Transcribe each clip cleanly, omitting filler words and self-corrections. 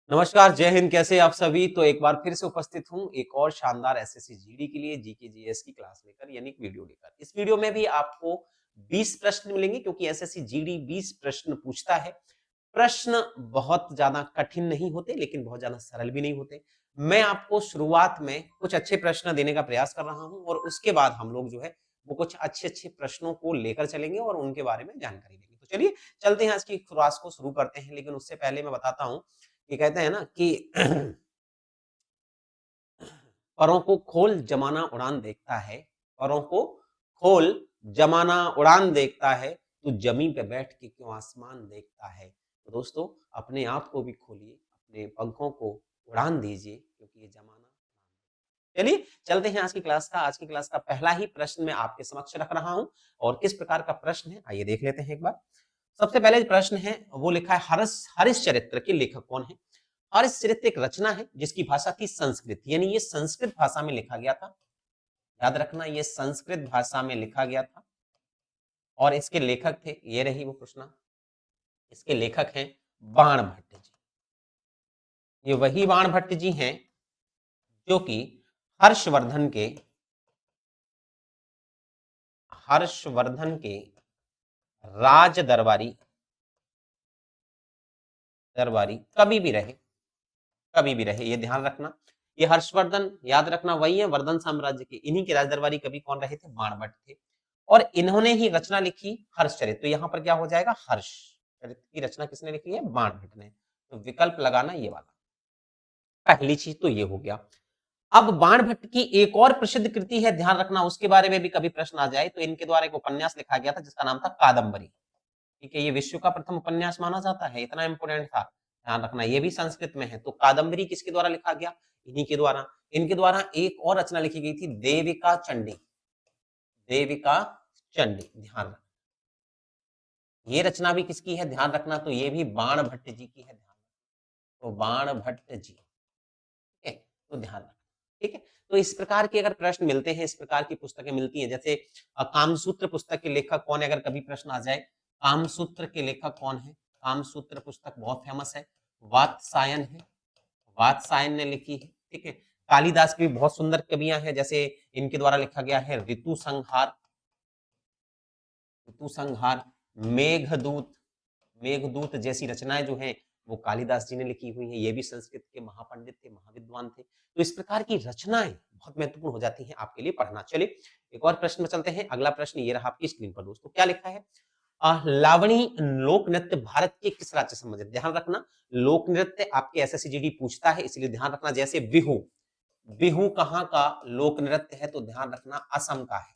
नमस्कार, जय हिंद। कैसे आप सभी? तो एक बार फिर से उपस्थित हूँ एक और शानदार एसएससी जीडी के लिए जीके जीएस की क्लास लेकर यानी कि वीडियो लेकर। इस वीडियो में भी आपको 20 प्रश्न मिलेंगे क्योंकि एसएससी जीडी 20 प्रश्न पूछता है। प्रश्न बहुत ज्यादा कठिन नहीं होते लेकिन बहुत ज्यादा सरल भी नहीं होते। मैं आपको शुरुआत में कुछ अच्छे प्रश्न देने का प्रयास कर रहा हूँ और उसके बाद हम लोग जो है वो कुछ अच्छे-अच्छे प्रश्नों को लेकर चलेंगे और उनके बारे में जानकारी देंगे। तो चलिए चलते हैं आज की क्लास को शुरू करते हैं लेकिन उससे पहले मैं बताता हूँ ये कहते हैं ना कि परों को खोल जमाना उड़ान देखता है, परों को खोल जमाना उड़ान देखता है, तू जमीन पे बैठ के क्यों आसमान देखता है। तो दोस्तों अपने आप को भी खोलिए, अपने पंखों को उड़ान दीजिए क्योंकि ये जमाना। चलिए चलते हैं आज की क्लास का पहला ही प्रश्न मैं आपके समक्ष रख रहा हूं और किस प्रकार का प्रश्न है आइए देख लेते हैं एक बार। सबसे पहले जो प्रश्न है वो लिखा है हरिश्चरित्र के लेखक कौन है। हरिश्चरित्र एक रचना है जिसकी भाषा थी संस्कृत यानी ये संस्कृत भाषा में लिखा गया था। याद रखना ये संस्कृत भाषा में लिखा गया था और इसके लेखक थे ये रही वो प्रश्न। इसके लेखक हैं बाण भट्ट जी। ये वही बाण भट्ट जी हैं जो कि हर्षवर्धन के हर्षवर्धन के राज दरबारी दरबारी कभी भी रहे ये ध्यान रखना। ये हर्षवर्धन याद रखना वही है वर्धन साम्राज्य के इन्हीं के राज दरबारी कवि कौन रहे थे बाणभट्ट थे और इन्होंने ही रचना लिखी हर्षचरित। तो यहाँ पर क्या हो जाएगा हर्षचरित की रचना किसने लिखी है बाणभट्ट ने। तो विकल्प लगाना ये वाला। पहली चीज तो ये हो गया। अब बाणभट्ट की एक और प्रसिद्ध कृति है ध्यान रखना उसके बारे में भी कभी प्रश्न आ जाए तो इनके द्वारा एक उपन्यास लिखा गया था जिसका नाम था कादम्बरी। ठीक है ये विश्व का प्रथम उपन्यास माना जाता है इतना इंपोर्टेंट था। ध्यान रखना ये भी संस्कृत में है। तो कादम्बरी किसके द्वारा लिखा गया इन्हीं के द्वारा। इनके द्वारा एक और रचना लिखी गई थी देविका चंडी। देविका चंडी ध्यान रखना ये रचना भी किसकी है ध्यान रखना तो ये भी बाण भट्ट जी की है ध्यान रखना। तो बाण भट्ट जी ठीक है तो ध्यान रखना। ठीक है तो इस प्रकार के अगर प्रश्न मिलते हैं इस प्रकार की पुस्तकें मिलती हैं जैसे कामसूत्र पुस्तक के लेखक कौन है अगर कभी प्रश्न आ जाए कामसूत्र के लेखक कौन है। कामसूत्र पुस्तक बहुत फेमस है वात्सायन है। वात्सायन ने लिखी है। ठीक है कालिदास की भी बहुत सुंदर कवियां हैं जैसे इनके द्वारा लिखा गया है ऋतु संहार मेघदूत। मेघदूत जैसी रचनाएं जो हैं वो कालिदास जी ने लिखी हुई हैं। ये भी संस्कृत के महापंडित थे महाविद्वान थे। तो इस प्रकार की रचनाएं बहुत महत्वपूर्ण हो जाती हैं आपके लिए पढ़ना। चलिए एक और प्रश्न में चलते हैं। अगला प्रश्न ये रहा आपकी स्क्रीन पर दोस्तों क्या लिखा है लावणी लोक नृत्य भारत के किस राज्य से संबंधित। ध्यान रखना लोक नृत्य आपके एसएससी जीडी पूछता है इसलिए ध्यान रखना जैसे बिहू। बिहू कहाँ का लोक नृत्य है तो ध्यान रखना असम का है।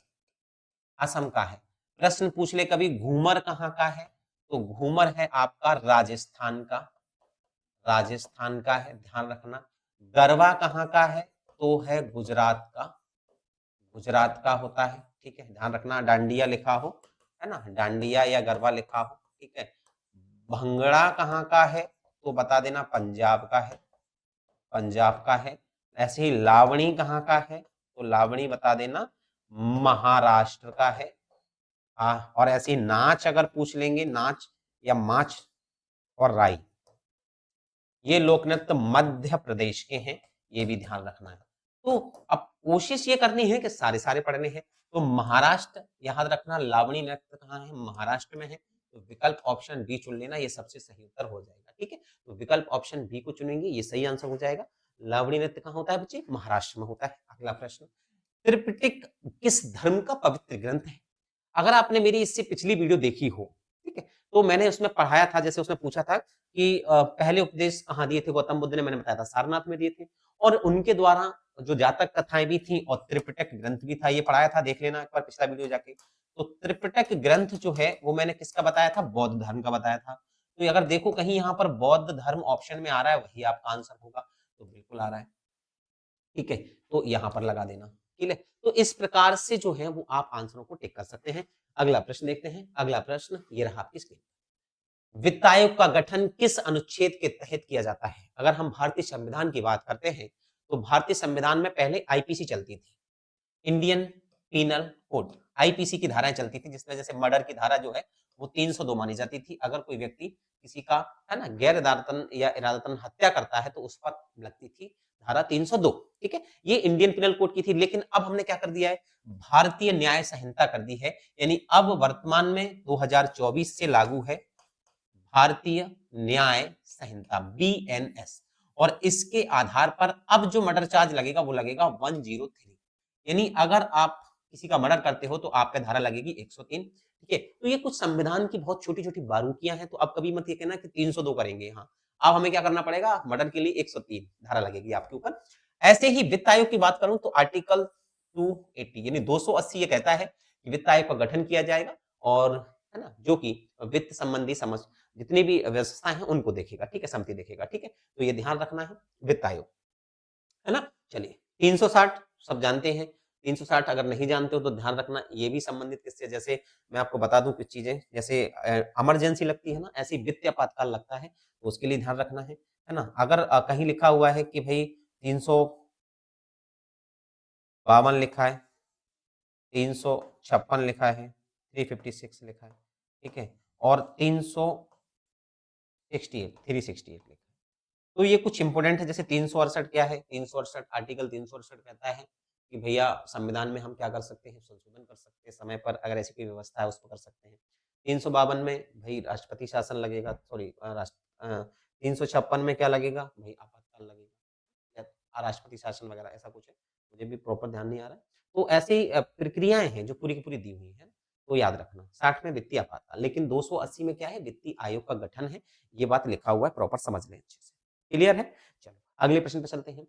असम का है। प्रश्न पूछ ले कभी घूमर कहाँ का है तो घूमर है आपका राजस्थान का। राजस्थान का है ध्यान रखना। गरबा कहाँ का है तो है गुजरात का। गुजरात का होता है। ठीक है ध्यान रखना डांडिया लिखा हो है ना डांडिया या गरबा लिखा हो। ठीक है भंगड़ा कहाँ का है तो बता देना पंजाब का है। पंजाब का है। ऐसे ही लावणी कहाँ का है तो लावणी बता देना महाराष्ट्र का है। हाँ और ऐसे ही नाच अगर पूछ लेंगे नाच या माच और राई ये लोक नृत्य मध्य प्रदेश के हैं। ये भी ध्यान रखना है। तो अब कोशिश ये करनी है कि सारे सारे पढ़ने हैं। तो महाराष्ट्र याद रखना लावणी नृत्य कहाँ है महाराष्ट्र में है। तो विकल्प ऑप्शन बी चुन लेना ये सबसे सही उत्तर हो जाएगा। ठीक है तो विकल्प ऑप्शन बी को चुनेंगे ये सही आंसर हो जाएगा। लावणी नृत्य कहाँ होता है बच्चे महाराष्ट्र में होता है। अगला प्रश्न त्रिपिटक किस धर्म का पवित्र ग्रंथ है। अगर आपने मेरी इससे पिछली वीडियो देखी हो ठीक है तो मैंने उसमें पढ़ाया था जैसे उसमें पूछा था कि पहले उपदेश कहाँ दिए थे गौतम बुद्ध ने मैंने बताया था सारनाथ में दिए थे और उनके द्वारा जो जातक कथाएं भी थी और त्रिपिटक ग्रंथ भी था ये पढ़ाया था देख लेना एक बार पिछला वीडियो जाके। तो त्रिपिटक ग्रंथ जो है वो मैंने किसका बताया था बौद्ध धर्म का बताया था। तो अगर देखो कहीं यहाँ पर बौद्ध धर्म ऑप्शन में आ रहा है वही आपका आंसर होगा। तो बिल्कुल आ रहा है। ठीक है तो यहां पर लगा देना। ठीक है तो इस प्रकार से जो है वो आप आंसरों को टिक कर सकते हैं। अगला प्रश्न देखते हैं। अगला प्रश्न ये रहा आपकी स्क्रीन। वित्त आयोग का गठन किस अनुच्छेद के तहत किया जाता है। अगर हम भारतीय संविधान की बात करते हैं तो भारतीय संविधान में पहले आईपीसी चलती थी इंडियन पीनल कोड। आईपीसी की धाराएं चलती थी जिसमें जैसे मर्डर की धारा जो है वो 302 मानी जाती थी। अगर कोई व्यक्ति किसी का, है ना, गैर इरादतन या इरादतन हत्या करता है तो उस पर लगती थी धारा 302। ठीक है, ये इंडियन पिनल कोड की थी, लेकिन अब हमने क्या कर दिया है, भारतीय न्याय संहिता कर दी है। यानी अब वर्तमान में 2024 से लागू है भारतीय न्याय संहिता, बीएनएस। और इसके आधार पर अब जो मर्डर चार्ज लगेगा वो लगेगा 103। यानी अगर आप किसी का मर्डर करते हो तो आप पे धारा लगेगी 103। ठीक है, तो ये कुछ संविधान की बहुत छोटी-छोटी बारीकियां हैं, तो अब कभी मत ये कहना कि 302 करेंगे। हाँ, अब हमें क्या करना पड़ेगा, मर्डर के लिए 103 धारा लगेगी आपके ऊपर। ऐसे ही वित्त आयोग की बात करूं तो आर्टिकल 280 यानी 280 ये कहता है कि वित्त आयोग का गठन किया जाएगा और, है ना, जो कि वित्त संबंधी समझ जितनी भी व्यवस्था है उनको देखेगा। ठीक है, समिति देखेगा। ठीक है, तो ये ध्यान रखना है, वित्त आयोग, है ना। चलिए, 360 सब जानते हैं। 360 अगर नहीं जानते हो तो ध्यान रखना, ये भी संबंधित किससे, जैसे मैं आपको बता दूं कुछ चीजें, जैसे इमरजेंसी लगती है ना, ऐसी वित्तीय आपातकाल लगता है, तो उसके लिए ध्यान रखना है ना। अगर कहीं लिखा हुआ है कि भाई 352 लिखा है, 356 लिखा है, 356 लिखा है, ठीक है, और 368 लिखा है, तो ये कुछ इंपोर्टेंट है। जैसे 368 क्या है, 368 आर्टिकल 368 कहता है कि भैया संविधान में हम क्या कर सकते हैं, संशोधन कर सकते हैं समय पर, अगर ऐसी कोई व्यवस्था है उसको कर सकते हैं। 352 में भाई राष्ट्रपति शासन लगेगा, सॉरी 356 में क्या लगेगा भाई, आपातकाल लगेगा या राष्ट्रपति शासन वगैरह ऐसा कुछ है, मुझे भी प्रॉपर ध्यान नहीं आ रहा है। तो ऐसी प्रक्रियाएं हैं जो पूरी की पूरी दी हुई है, तो याद रखना। 60 में वित्तीय आपातकाल, लेकिन 280 में क्या है, वित्तीय आयोग का गठन है, ये बात लिखा हुआ है, प्रॉपर समझ लें अच्छे से। क्लियर है? चलो अगले प्रश्न पे चलते हैं।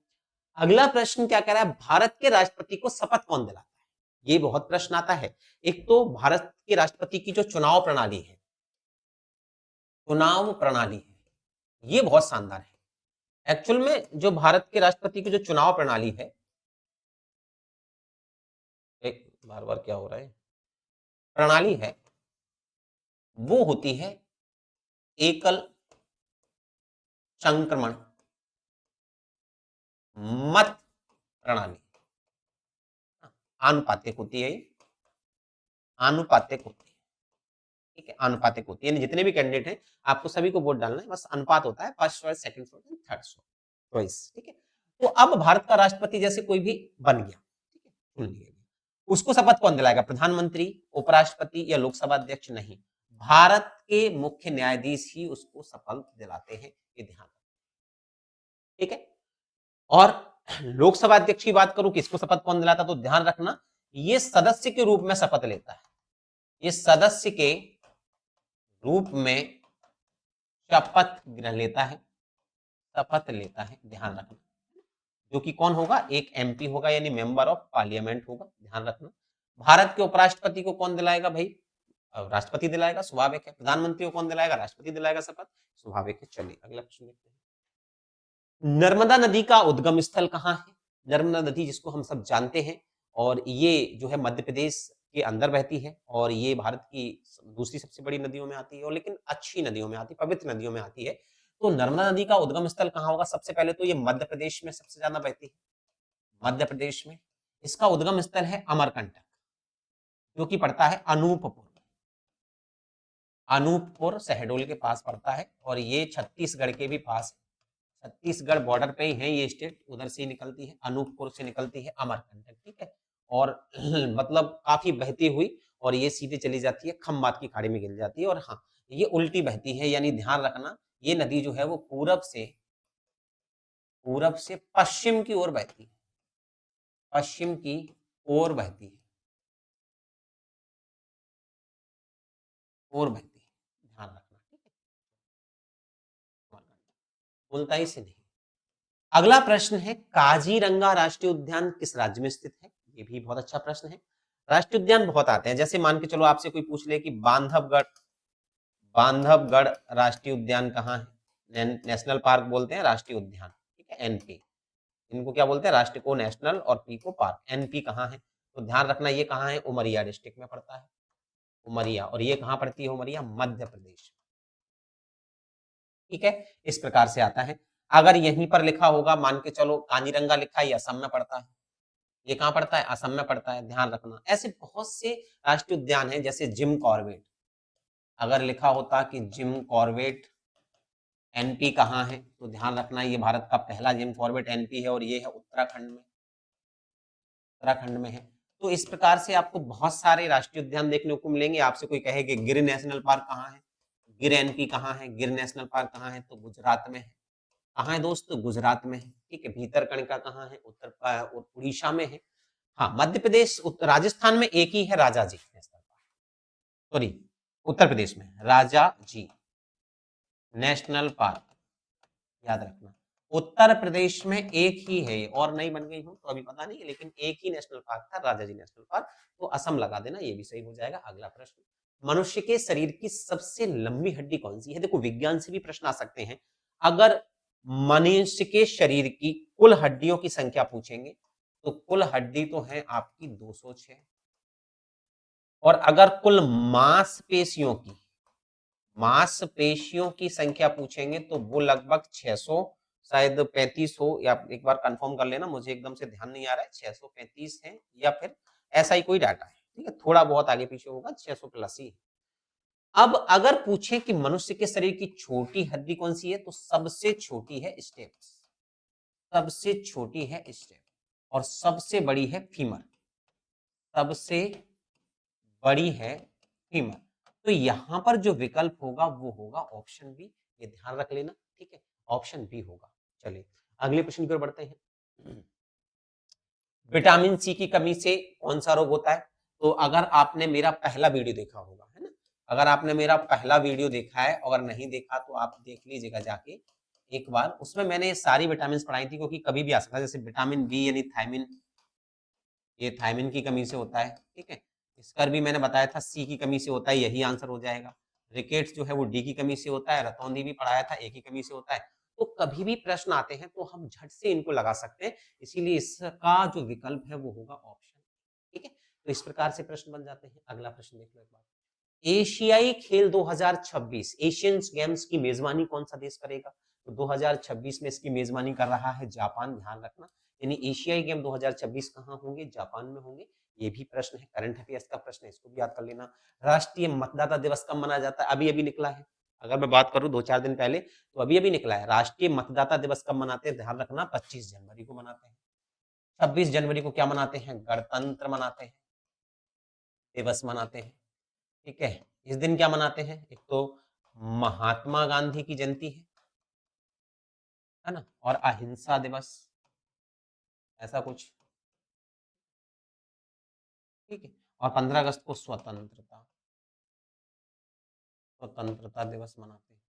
अगला प्रश्न क्या कह रहा है, भारत के राष्ट्रपति को शपथ कौन दिलाता है? ये बहुत प्रश्न आता है। एक तो भारत के राष्ट्रपति की जो चुनाव प्रणाली है, चुनाव प्रणाली है, ये बहुत शानदार है। एक्चुअल में जो भारत के राष्ट्रपति की जो चुनाव प्रणाली है, एक बार बार क्या हो रहा है, प्रणाली है, वो होती है एकल संक्रमण मत प्रणाली। आनुपातिक होती है, आनुपातिक होती है। ठीक है, आनुपातिक होती है, यानी जितने भी कैंडिडेट हैं आपको सभी को वोट डालना है, बस अनुपात होता है, first choice, second choice, third choice. ठीक है, तो अब भारत का राष्ट्रपति जैसे कोई भी बन गया, ठीक है, चुन लिया गया, उसको शपथ कौन दिलाएगा, प्रधानमंत्री, उपराष्ट्रपति या लोकसभा अध्यक्ष? नहीं, भारत के मुख्य न्यायाधीश ही उसको शपथ दिलाते हैं, ये ध्यान। ठीक है, और लोकसभा अध्यक्ष की बात करूं, किसको शपथ कौन दिलाता, तो ध्यान रखना, ये सदस्य के रूप में शपथ लेता है, ये सदस्य के रूप में शपथ ग्रहण लेता है, शपथ लेता है, ध्यान रखना, जो कि कौन होगा, एक एमपी होगा, यानी मेंबर ऑफ पार्लियामेंट होगा, ध्यान रखना। भारत के उपराष्ट्रपति को कौन दिलाएगा भाई, राष्ट्रपति दिलाएगा, स्वाभाविक है। प्रधानमंत्री को कौन दिलाएगा, राष्ट्रपति दिलाएगा शपथ, स्वाभाविक है। चलिए अगला प्रश्न देखते हैं। नर्मदा नदी का उद्गम स्थल कहाँ है? नर्मदा नदी जिसको हम सब जानते हैं, और ये जो है मध्य प्रदेश के अंदर बहती है, और ये भारत की दूसरी सबसे बड़ी नदियों में आती है, और लेकिन अच्छी नदियों में आती है, पवित्र नदियों में आती है। तो नर्मदा नदी का उद्गम स्थल कहाँ होगा? सबसे पहले तो ये मध्य प्रदेश में सबसे ज्यादा बहती है, मध्य प्रदेश में। इसका उद्गम स्थल है अमरकंटक, जो कि पड़ता है अनूपपुर, अनूपपुर शहडोल के पास पड़ता है, और ये छत्तीसगढ़ के भी पास, छत्तीसगढ़ बॉर्डर पे ही है ये स्टेट, उधर से निकलती है, अनूपपुर से निकलती है अमरकंटक। ठीक है, और मतलब काफी बहती हुई, और ये सीधे चली जाती है खंबात की खाड़ी में गिर जाती है, और हाँ, ये उल्टी बहती है, यानी ध्यान रखना, ये नदी जो है वो पूरब से पश्चिम की ओर बहती है, पश्चिम की ओर बहती है, ओर बहती है, ध्यान रखना। ठीक है, मुल्ताई से नहीं। अगला प्रश्न है, काजीरंगा राष्ट्रीय उद्यान किस राज्य में स्थित है? ये भी बहुत अच्छा प्रश्न है। राष्ट्रीय उद्यान बहुत आते हैं, जैसे मान के चलो आपसे कोई पूछ ले कि बांधवगढ़, बांधवगढ़ राष्ट्रीय उद्यान कहाँ है? नेशनल पार्क बोलते हैं, राष्ट्रीय उद्यान, ठीक है, एनपी, इनको क्या बोलते हैं, राष्ट्रीय को नेशनल और पी को पार्क। एनपी कहाँ है? तो ध्यान रखना, ये कहाँ है, उमरिया डिस्ट्रिक्ट में पड़ता है, उमरिया, और ये कहाँ पड़ती है उमरिया? मध्य प्रदेश। ठीक है, इस प्रकार से आता है। अगर यहीं पर लिखा होगा, मान के चलो काजीरंगा लिखा है, असम में पड़ता है, ये कहाँ पड़ता है, असम में पड़ता है, ध्यान रखना। ऐसे बहुत से राष्ट्रीय उद्यान हैं, जैसे जिम कॉर्बेट, अगर लिखा होता कि जिम कॉर्बेट एनपी कहाँ है, तो ध्यान रखना ये भारत का पहला जिम कॉर्बेट एनपी है और ये है उत्तराखंड में है। तो इस प्रकार से आपको बहुत सारे राष्ट्रीय उद्यान देखने को मिलेंगे। आपसे कोई कहे कि गिर नेशनल पार्क कहाँ है, गिर एनपी कहाँ है, गिर नेशनल पार्क कहाँ है, तो गुजरात में है। कहाँ है दोस्त? गुजरात में है। ठीक है, भीतरकनिका कहाँ है? उड़ीसा में है। हाँ, मध्य प्रदेश राजस्थान में एक ही है, राजा जी national park. Sorry, Uttar Pradesh में राजा जी नेशनल पार्क, याद रखना। उत्तर प्रदेश में एक ही है और नई बन गई हो तो अभी पता नहीं, लेकिन एक ही नेशनल पार्क था, राजा जी नेशनल पार्क। तो असम लगा देना, ये भी सही हो जाएगा। अगला प्रश्न, मनुष्य के शरीर की सबसे लंबी हड्डी कौन सी है? देखो विज्ञान से भी प्रश्न आ सकते हैं। अगर मनुष्य के शरीर की कुल हड्डियों की संख्या पूछेंगे तो कुल हड्डी तो है आपकी 206, और अगर कुल मांसपेशियों की संख्या पूछेंगे तो वो लगभग 600, शायद 35 हो, या एक बार कंफर्म कर लेना, मुझे एकदम से ध्यान नहीं आ रहा है 635 है या फिर ऐसा ही कोई डाटा है। ठीक है, थोड़ा बहुत आगे पीछे होगा, 600 प्लस ही। अब अगर पूछे कि मनुष्य के शरीर की छोटी हड्डी कौन सी है, तो सबसे छोटी है स्टेप्स, सबसे छोटी है स्टेप, और सबसे बड़ी है फीमर, सबसे बड़ी है फीमर। तो यहां पर जो विकल्प होगा वो होगा ऑप्शन बी, ये ध्यान रख लेना। ठीक है, ऑप्शन बी होगा। चलिए अगले प्रश्न की ओर बढ़ते हैं। विटामिन सी की कमी से कौन सा रोग होता है? तो अगर आपने मेरा पहला वीडियो देखा होगा, है ना, अगर आपने मेरा पहला वीडियो देखा है, अगर नहीं देखा तो आप देख लीजिएगा जाके एक बार, उसमें मैंने सारी विटामिन पढ़ाई थी, क्योंकि कभी भी आ सकता है। जैसे विटामिन बी यानी थायमिन, ये थायमिन की कमी से होता है। ठीक है, स्कर भी मैंने बताया था सी की कमी से होता है, यही आंसर हो जाएगा। रिकेट्स जो है वो डी की कमी से होता है, रतौंधी भी पढ़ाया था, ए की कमी से होता है। तो कभी भी प्रश्न आते हैं तो हम झट से इनको लगा सकते हैं, इसीलिए इसका जो विकल्प है वो होगा ऑप्शन। ठीक है, तो इस प्रकार से प्रश्न बन जाते हैं। अगला प्रश्न देख लो एक बार। एशियाई खेल 2026 एशियंस गेम्स की मेजबानी कौन सा देश करेगा? तो 2026 में इसकी मेजबानी कर रहा है जापान, ध्यान रखना। यानी एशियाई गेम 2026 कहाँ होंगे? जापान में होंगे। ये भी प्रश्न है, करंट अफेयर्स का प्रश्न है, इसको भी याद कर लेना। राष्ट्रीय मतदाता दिवस कब मनाया जाता है? अभी अभी निकला है। अगर मैं बात करूं 2-4 दिन पहले, तो अभी अभी निकला है। राष्ट्रीय मतदाता दिवस कब मनाते हैं? ध्यान रखना, 25 जनवरी को मनाते हैं। 26 जनवरी को क्या मनाते हैं? गणतंत्र मनाते हैं, दिवस मनाते हैं। ठीक है, इस दिन क्या मनाते हैं? एक तो महात्मा गांधी की जयंती है ना, और अहिंसा दिवस, ऐसा कुछ। ठीक है, और 15 अगस्त को स्वतंत्रता दिवस मनाते हैं।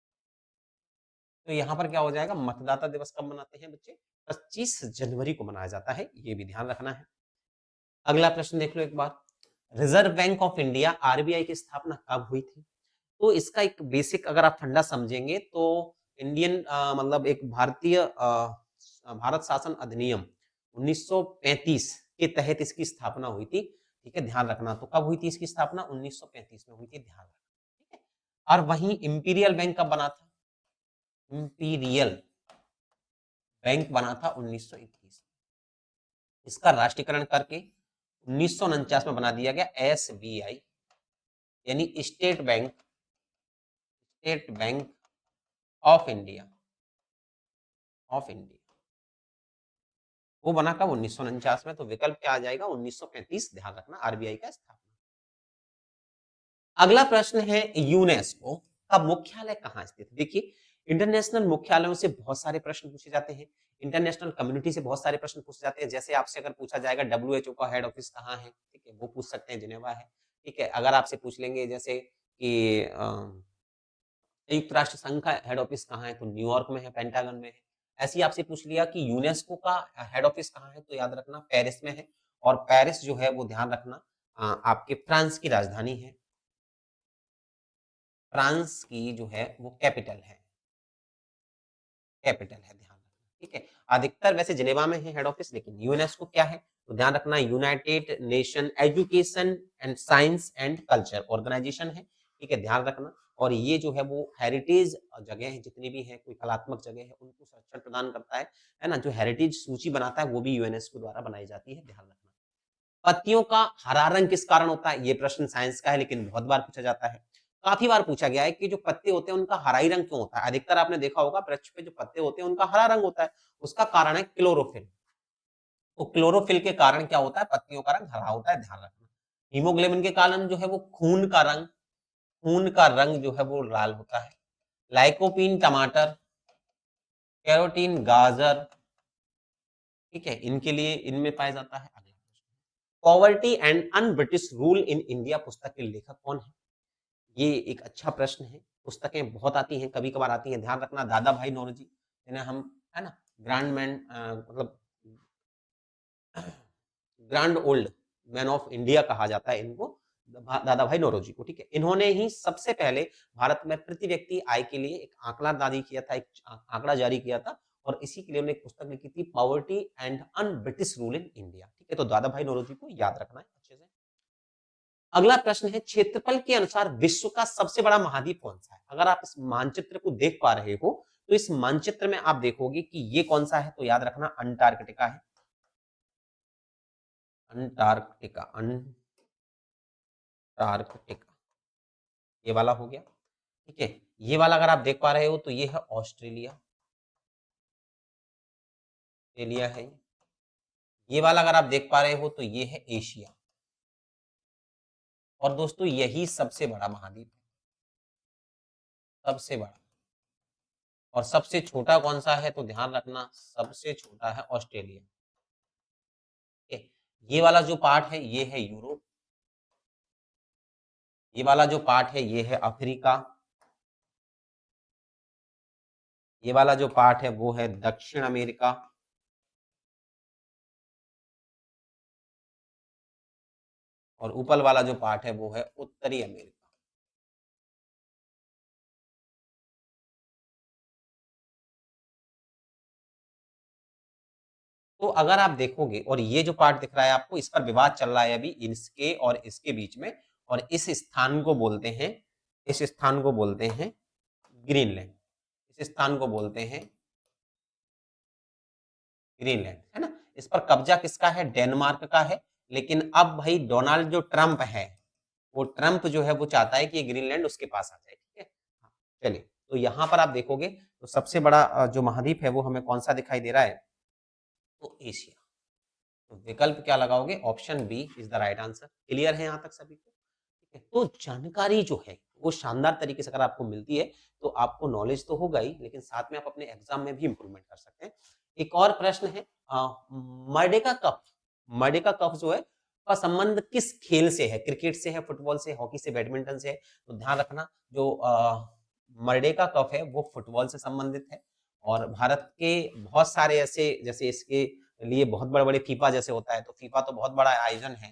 तो यहाँ पर क्या हो जाएगा? मतदाता दिवस कब मनाते हैं बच्चे? 25 जनवरी को मनाया जाता है, ये भी ध्यान रखना है। अगला प्रश्न देख लो एक बार। Reserve Bank of India RBI की स्थापना कब हुई थी? तो इसका एक बेसिक अगर आप फंडा समझेंगे तो इंडियन मतलब एक भारत शासन अधिनियम 1935 के तहत इसकी स्थापना हुई थी। ठीक है, ध्यान रखना। तो कब हुई थी इसकी स्थापना? 1935 में हुई थी, ध्यान रखना। ठीक है, और वहीं इंपीरियल बैंक कब बना था? इंपीरियल बैंक बना था 1921। इसका राष्ट्रीयकरण करके 1949 में बना दिया गया एसबीआई, यानी स्टेट बैंक ऑफ इंडिया वो बना कब? 1949 में। तो विकल्प क्या आ जाएगा? 1935, ध्यान रखना, आरबीआई का स्थापना। अगला प्रश्न है, यूनेस्को का मुख्यालय कहाँ स्थित है? देखिए, इंटरनेशनल मुख्यालयों से बहुत सारे प्रश्न पूछे जाते हैं, इंटरनेशनल कम्युनिटी से बहुत सारे प्रश्न पूछे जाते हैं। जैसे आपसे अगर पूछा जाएगा डब्ल्यूएचओ का हेड ऑफिस कहाँ है, ठीक है, वो पूछ सकते हैं, जिनेवा है। ठीक है, अगर आपसे पूछ लेंगे जैसे कि संयुक्त राष्ट्र संघ का हेड ऑफिस कहाँ है, तो न्यूयॉर्क में है, पेंटागन में है। ऐसे ही आपसे पूछ लिया कि यूनेस्को का हेड ऑफिस कहाँ है, तो याद रखना पेरिस में है। और पेरिस जो है वो ध्यान रखना आपके फ्रांस की राजधानी है, फ्रांस की जो है वो कैपिटल है, ध्यान रखना। ठीक है, अधिकतर वैसे जिनेवा में है हेड ऑफिस, लेकिन यूनेस्को क्या है? तो ध्यान रखना, United Nation Education and Science and Culture Organization है। ठीक है, ध्यान रखना। और ये जो है वो हेरिटेज जगह है, जितनी भी है कोई कलात्मक जगह है, उनको संरक्षण प्रदान करता है ना। जो हेरिटेज सूची बनाता है वो भी यूनेस्को द्वारा बनाई जाती है, ध्यान रखना। पत्तियों का हरा रंग किस कारण होता है? ये प्रश्न साइंस का है, लेकिन बहुत बार पूछा जाता है। काफी बार पूछा गया है कि जो पत्ते होते हैं उनका हराई रंग क्यों होता है? अधिकतर आपने देखा होगा वृक्ष पे जो पत्ते होते हैं उनका हरा रंग होता है। उसका कारण है क्लोरोफिल। तो क्लोरोफिल के कारण क्या होता है? पत्तियों का रंग हरा होता है, ध्यान रखना। हीमोग्लोबिन के कारण जो है वो खून का रंग जो है वो लाल होता है। लाइकोपीन टमाटर, कैरोटीन गाजर, ठीक है, इनके लिए इनमें पाया जाता है। अगला poverty and un British rule in India पुस्तक के लेखक कौन है? ये एक अच्छा प्रश्न है। पुस्तकें बहुत आती हैं, कभी-कभार आती हैं, ध्यान रखना दादा भाई नौरोजी, जिन्हें हम, है ना, ग्रैंड मैन मतलब grand old man of India कहा जाता है इनको, दादा भाई नौरोजी को, ठीक है। इन्होंने ही सबसे पहले भारत में प्रति व्यक्ति आय के लिए एक आंकड़ा जारी किया था, एक आंकड़ा जारी किया था, और इसी के लिए उन्होंने एक पुस्तक लिखी थी, poverty and un British rule in India, ठीक है। तो दादा भाई नौरोजी को याद रखना है अच्छे से। अगला प्रश्न है, क्षेत्रफल के अनुसार विश्व का सबसे बड़ा महाद्वीप कौन सा है? अगर आप इस मानचित्र को देख पा रहे हो तो इस मानचित्र में आप देखोगे कि ये कौन सा है, तो याद रखना अंटार्कटिका है। अंटार्कटिका, अंटार्कटिका, ये वाला हो गया, ठीक है। ये वाला अगर आप देख पा रहे हो तो ये है ऑस्ट्रेलिया, ऑस्ट्रेलिया है। ये वाला अगर आप देख पा रहे हो तो ये है एशिया। और दोस्तों यही सबसे बड़ा महाद्वीप है, सबसे बड़ा। और सबसे छोटा कौन सा है, तो ध्यान रखना सबसे छोटा है ऑस्ट्रेलिया, ठीक है। ये वाला जो पार्ट है ये है यूरोप, ये वाला जो पार्ट है ये है अफ्रीका, ये वाला जो पार्ट है वो है दक्षिण अमेरिका, और ऊपर वाला जो पार्ट है वो है उत्तरी अमेरिका। तो अगर आप देखोगे, और ये जो पार्ट दिख रहा है आपको, इस पर विवाद चल रहा है अभी इसके और इसके बीच में, और इस स्थान को बोलते हैं, इस स्थान को बोलते हैं ग्रीनलैंड, इस स्थान को बोलते हैं ग्रीनलैंड, है ना। इस पर कब्जा किसका है? डेनमार्क का है। लेकिन अब भाई डोनाल्ड जो ट्रंप है, वो ट्रंप जो है वो चाहता है कि ये ग्रीनलैंड उसके पास आ जाए, ठीक है। हाँ, चलिए, तो यहाँ पर आप देखोगे तो सबसे बड़ा जो महाद्वीप है वो हमें कौन सा दिखाई दे रहा है, तो एशिया। तो विकल्प क्या लगाओगे? Option B is the right answer. Clear है यहाँ तक सभी को? ठीक है, तो जानकारी जो है वो शानदार तरीके से अगर आपको मिलती है तो आपको नॉलेज तो होगा ही, लेकिन साथ में आप अपने एग्जाम में भी इंप्रूवमेंट कर सकते हैं। एक और प्रश्न है, मर्डेका कप, मर्डेका कप जो है का संबंध किस खेल से है? क्रिकेट से है, फुटबॉल से, हॉकी से, बैडमिंटन से है? तो ध्यान रखना जो मर्डेका कप है वो फुटबॉल से संबंधित है। और भारत के बहुत सारे ऐसे, जैसे इसके लिए बहुत बड़े-बड़े फीफा जैसे होता है, तो फीफा तो बहुत बड़ा आयोजन है,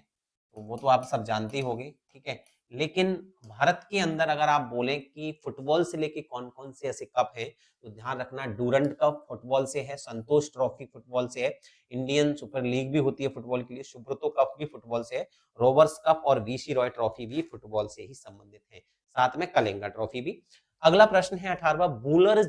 तो वो तो आप सब जानते ही होंगे, ठीक है। लेकिन भारत के अंदर अगर आप बोलें कि फुटबॉल से लेके कौन-कौन से ऐसे कप हैं, तो ध्यान रखना डूरंड कप फुटबॉल से है, संतोष ट्रॉफी फुटबॉल से है, इंडियन सुपर लीग भी होती है फुटबॉल के लिए, सुब्रतो कप भी फुटबॉल से है, रोवर्स कप और वीसी रॉय ट्रॉफी भी फुटबॉल से ही संबंधित है, साथ में कलिंगा ट्रॉफी भी। अगला प्रश्न है 18वां, बूलर